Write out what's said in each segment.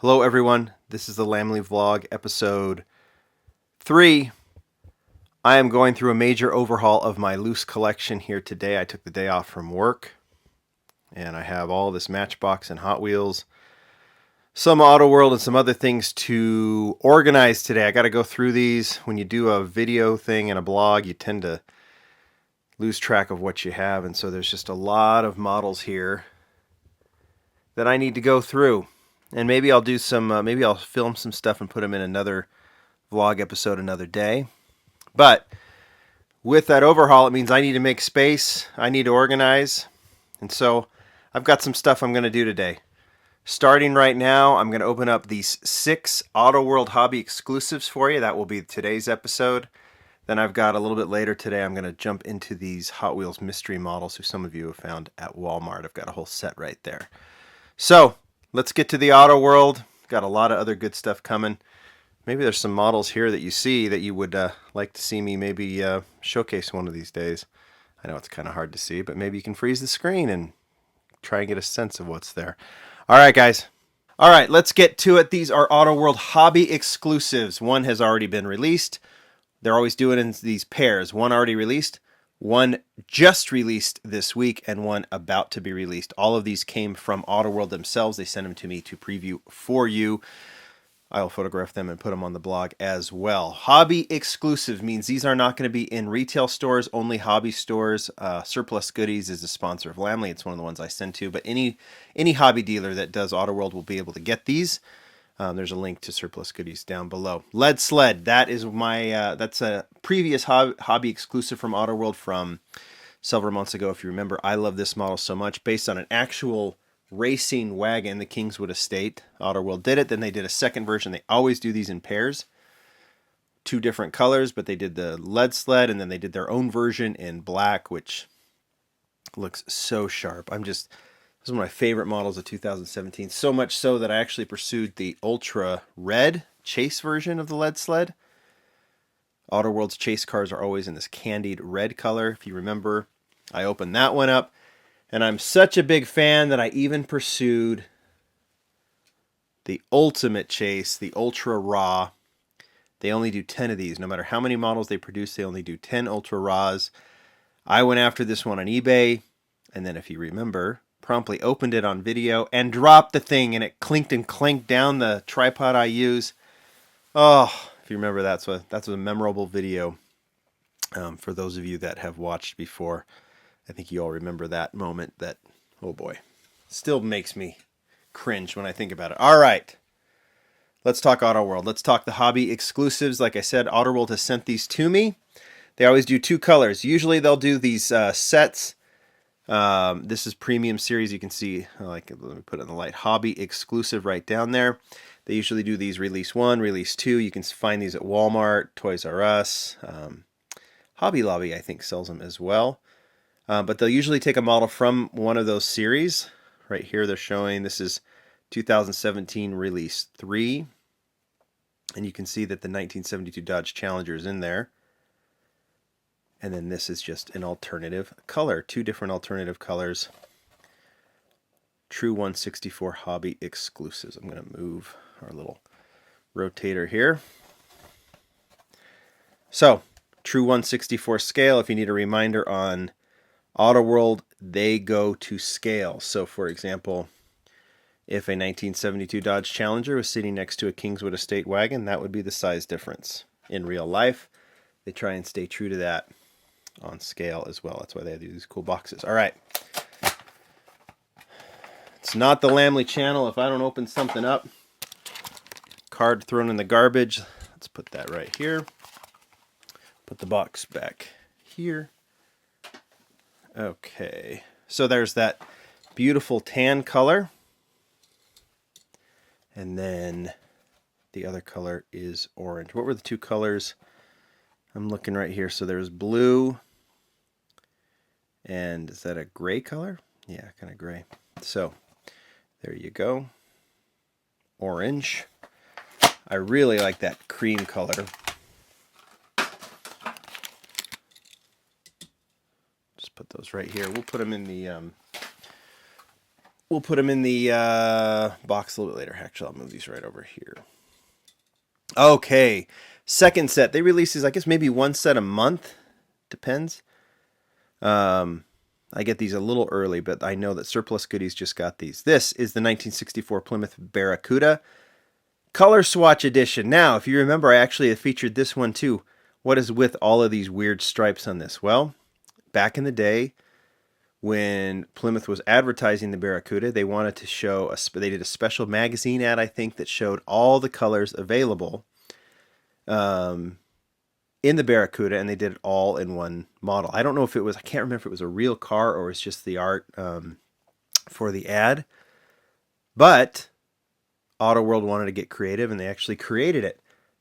Hello everyone, this is the Lamley vlog, episode 3. I am going through a major overhaul of my loose collection here today. I took the day off from work, and I have all this Matchbox and Hot Wheels, some Auto World, and some other things to organize today. I got to go through these. When you do a video thing and a blog, you tend to lose track of what you have, and so there's just a lot of models here that I need to go through. And maybe I'll do some, maybe I'll film some stuff and put them in another vlog episode another day. But with that overhaul, it means I need to make space. I need to organize. And so I've got some stuff I'm going to do today. Starting right now, I'm going to open up these 6 Auto World Hobby exclusives for you. That will be today's episode. Then I've got a little bit later today, I'm going to jump into these Hot Wheels mystery models who some of you have found at Walmart. I've got a whole set right there. So let's get to the Auto World. Got a lot of other good stuff coming. Maybe there's some models here that you see that you would like to see me maybe showcase one of these days. I know it's kind of hard to see, but maybe you can freeze the screen and try and get a sense of what's there. All right, guys. All right, let's get to it. These are Auto World Hobby exclusives. One has already been released. They're always doing it in these pairs. One already released, one just released this week, and one about to be released. All of these came from Auto World themselves. They sent them to me to preview for you. I'll photograph them and put them on the blog as well. Hobby exclusive means these are not going to be in retail stores, only hobby stores. Surplus Goodies is a sponsor of Lamley. It's one of the ones I send to, but any hobby dealer that does Auto World will be able to get these. There's a link to Surplus Goodies down below. Lead Sled, that is my that's a previous hobby exclusive from Auto World from several months ago. If you remember, I love this model so much. Based on an actual racing wagon, the Kingswood Estate. Auto World did it. Then they did a second version. They always do these in pairs, 2 different colors, but they did the Lead Sled, and then they did their own version in black, which looks so sharp. This is one of my favorite models of 2017, so much so that I actually pursued the Ultra Red Chase version of the Lead Sled. Auto World's chase cars are always in this candied red color. If you remember, I opened that one up, and I'm such a big fan that I even pursued the Ultimate Chase, the Ultra Raw. They only do 10 of these. No matter how many models they produce, they only do 10 Ultra Raws. I went after this one on eBay, and then if you remember, promptly opened it on video and dropped the thing, and it clinked and clanked down the tripod I use. Oh, if you remember, that's a memorable video. For those of you that have watched before, I think you all remember that moment that, oh boy, still makes me cringe when I think about it. All right, let's talk Auto World. Let's talk the hobby exclusives. Like I said, Auto World has sent these to me. They always do 2 colors. Usually they'll do these sets. This is Premium Series. You can see, let me put it in the light, Hobby Exclusive right down there. They usually do these Release 1, Release 2. You can find these at Walmart, Toys R Us. Hobby Lobby, I think, sells them as well. But they'll usually take a model from one of those series. Right here they're showing, this is 2017 Release 3. And you can see that the 1972 Dodge Challenger is in there. And then this is just an alternative color, 2 different alternative colors. True 164 Hobby exclusives. I'm going to move our little rotator here. So, True 164 scale. If you need a reminder on Auto World, they go to scale. So, for example, if a 1972 Dodge Challenger was sitting next to a Kingswood Estate wagon, that would be the size difference. In real life, they try and stay true to that on scale as well. That's why they have these cool boxes. All right. It's not the Lamley channel if I don't open something up. Card thrown in the garbage. Let's put that right here. Put the box back here. Okay. So there's that beautiful tan color. And then the other color is orange. What were the 2 colors? I'm looking right here. So there's blue. And is that a gray color? Yeah, kind of gray. So there you go. Orange. I really like that cream color. Just put those right here. We'll put them in the we'll put them in the box a little bit later. Actually, I'll move these right over here. Okay, second set. They release these, I guess, maybe one set a month. Depends. I get these a little early, but I know that Surplus Goodies just got these. This is the 1964 Plymouth Barracuda Color Swatch Edition. Now, if you remember, I actually have featured this one too. What is with all of these weird stripes on this? Well, back in the day, when Plymouth was advertising the Barracuda, they wanted to show, they did a special magazine ad, I think, that showed all the colors available in the Barracuda, and they did it all in one model. I don't know if it was, I can't remember if it was a real car or it's just the art for the ad, but Auto World wanted to get creative, and they actually created it.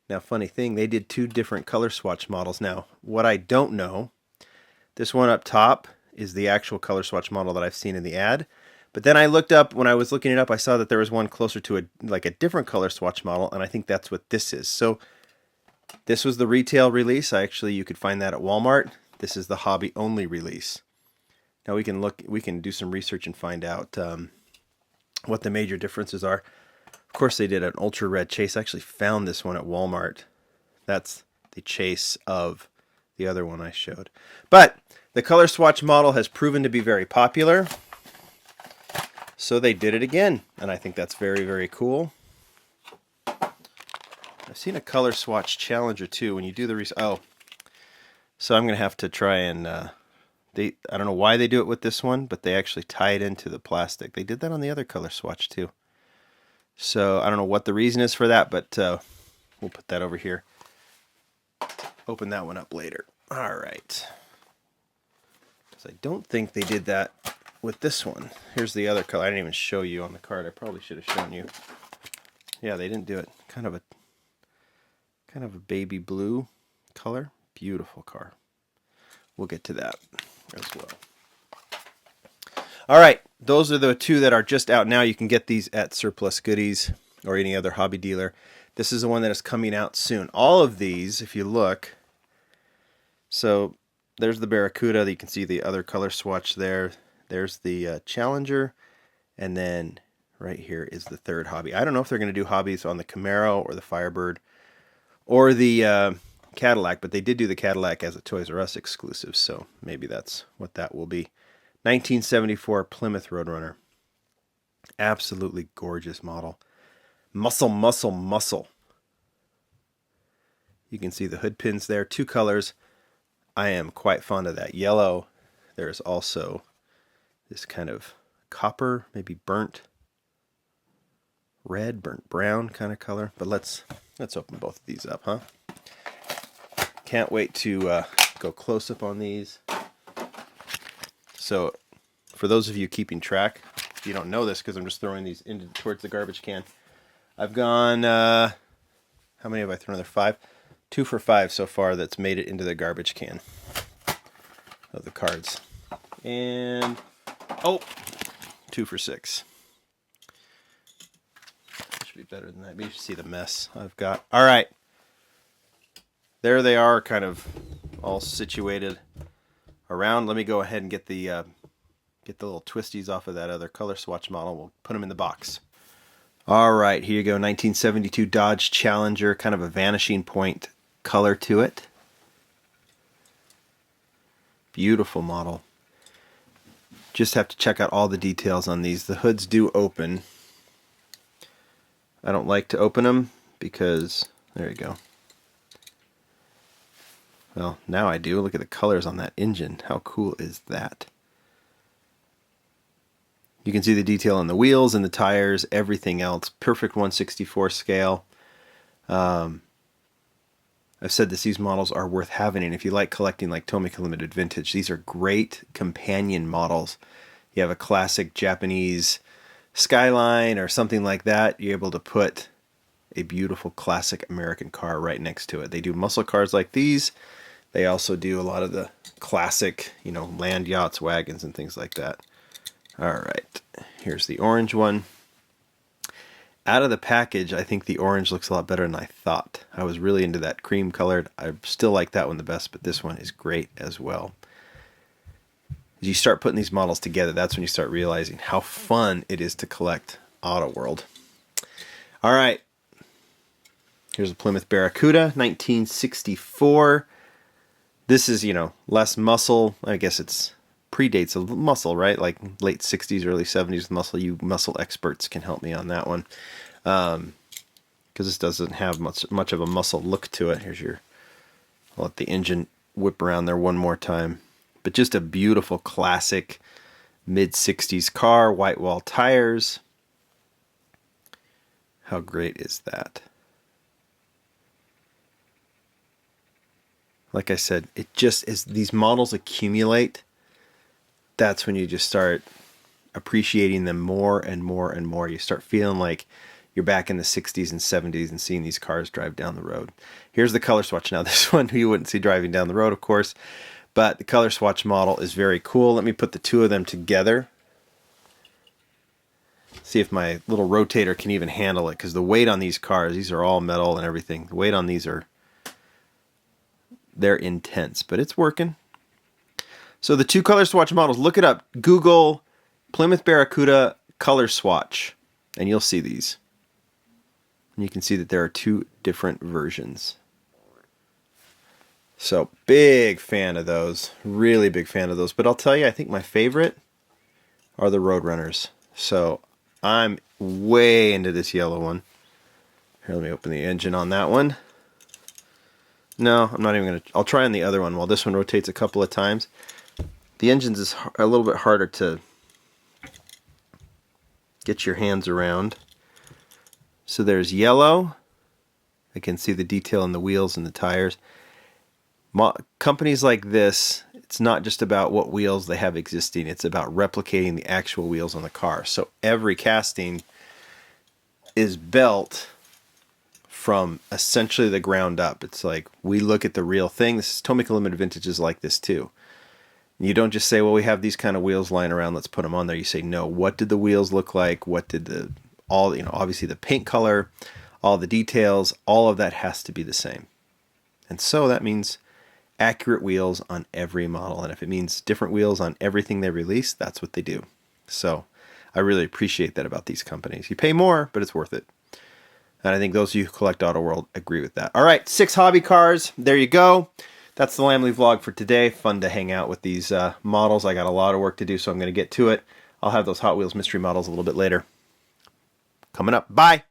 Now, funny thing, they did two different color swatch models. Now, what I don't know, this one up top is the actual color swatch model that I've seen in the ad. But then I looked up, when I was looking it up, I saw that there was one closer to a different color swatch model, and I think that's what this is. So this was the retail release. You could find that at Walmart. This is the hobby only release. Now we can do some research and find out what the major differences are. Of course, they did an ultra red chase. I actually found this one at Walmart. That's the chase of the other one I showed. But the color swatch model has proven to be very popular, so they did it again, and I think that's very, very cool. I've seen a color swatch Challenger too. When you do the so I'm gonna have to try and I don't know why they do it with this one, but they actually tie it into the plastic. They did that on the other color swatch too. So I don't know what the reason is for that, but we'll put that over here. Open that one up later. All right. So I don't think they did that with this one. Here's the other color. I didn't even show you on the card. I probably should have shown you. Yeah, they didn't do it. Kind of a baby blue color. Beautiful car. We'll get to that as well. All right, those are the two that are just out now. You can get these at Surplus Goodies or any other hobby dealer. This is the one that is coming out soon. All of these, if you look, so there's the Barracuda. You can see the other color swatch there. There's the Challenger, and then right here is the third hobby. I don't know if they're going to do hobbies on the Camaro or the Firebird or the Cadillac, but they did do the Cadillac as a Toys R Us exclusive, so maybe that's what that will be. 1974 Plymouth Roadrunner. Absolutely gorgeous model. Muscle, muscle, muscle. You can see the hood pins there. Two colors. I am quite fond of that yellow. There's also this kind of copper, maybe burnt red, burnt brown kind of color. But let's open both of these up, huh? Can't wait to go close up on these. So, for those of you keeping track, if you don't know this, because I'm just throwing these towards the garbage can, I've gone, how many have I thrown there? 5? 2 for 5 so far that's made it into the garbage can of the cards. And, 2 for 6. Should be better than that. Maybe you should see the mess I've got. All right. There they are, kind of all situated around. Let me go ahead and get the little twisties off of that other color swatch model. We'll put them in the box. All right, here you go. 1972 Dodge Challenger, kind of a vanishing point color to it. Beautiful model. Just have to check out all the details on these. The hoods do open. I don't like to open them because, there you go. Well, now I do. Look at the colors on that engine. How cool is that? You can see the detail on the wheels and the tires, everything else. Perfect 1/64 scale. I've said that these models are worth having, and if you like collecting like Tomica Limited Vintage, these are great companion models. You have a classic Japanese Skyline or something like that, you're able to put a beautiful classic American car right next to it. They do muscle cars like these. They also do a lot of the classic, land yachts, wagons, and things like that. All right, here's the orange one. Out of the package, I think the orange looks a lot better than I thought. I was really into that cream colored. I still like that one the best, but this one is great as well. As you start putting these models together, that's when you start realizing how fun it is to collect Auto World. All right. Here's a Plymouth Barracuda, 1964. This is, less muscle. I guess it's predates a muscle, right? Like late 60s, early 70s muscle. You muscle experts can help me on that one. Because this doesn't have much of a muscle look to it. I'll let the engine whip around there one more time. But just a beautiful classic mid-60s car, white wall tires. How great is that? Like I said, it just as these models accumulate, that's when you just start appreciating them more and more and more. You start feeling like you're back in the 60s and 70s and seeing these cars drive down the road. Here's the color swatch. Now, this one you wouldn't see driving down the road, of course, but the color swatch model is very cool. Let me put the two of them together. See if my little rotator can even handle it, because the weight on these cars, these are all metal and everything. The weight on these they're intense, but it's working. So the two color swatch models, look it up. Google Plymouth Barracuda color swatch, and you'll see these. And you can see that there are two different versions. So big fan of those, really big fan of those. But I'll tell you, I think my favorite are the Roadrunners. So I'm way into this yellow one. Here, let me open the engine on that one. No, I'm not even going to. I'll try on the other one while this one rotates a couple of times. The engines is a little bit harder to get your hands around. So there's yellow. I can see the detail in the wheels and the tires. Companies like this, it's not just about what wheels they have existing. It's about replicating the actual wheels on the car. So every casting is built from essentially the ground up. It's like we look at the real thing. This is Tomica Limited Vintage is like this too. You don't just say, well, we have these kind of wheels lying around, let's put them on there. You say, no, what did the wheels look like? What did obviously the paint color, all the details, all of that has to be the same. And so that means accurate wheels on every model. And if it means different wheels on everything they release, that's what they do. So I really appreciate that about these companies. You pay more, but it's worth it. And I think those of you who collect Auto World agree with that. All right, 6 hobby cars. There you go. That's the Lamley vlog for today. Fun to hang out with these models. I got a lot of work to do, so I'm going to get to it. I'll have those Hot Wheels mystery models a little bit later. Coming up. Bye.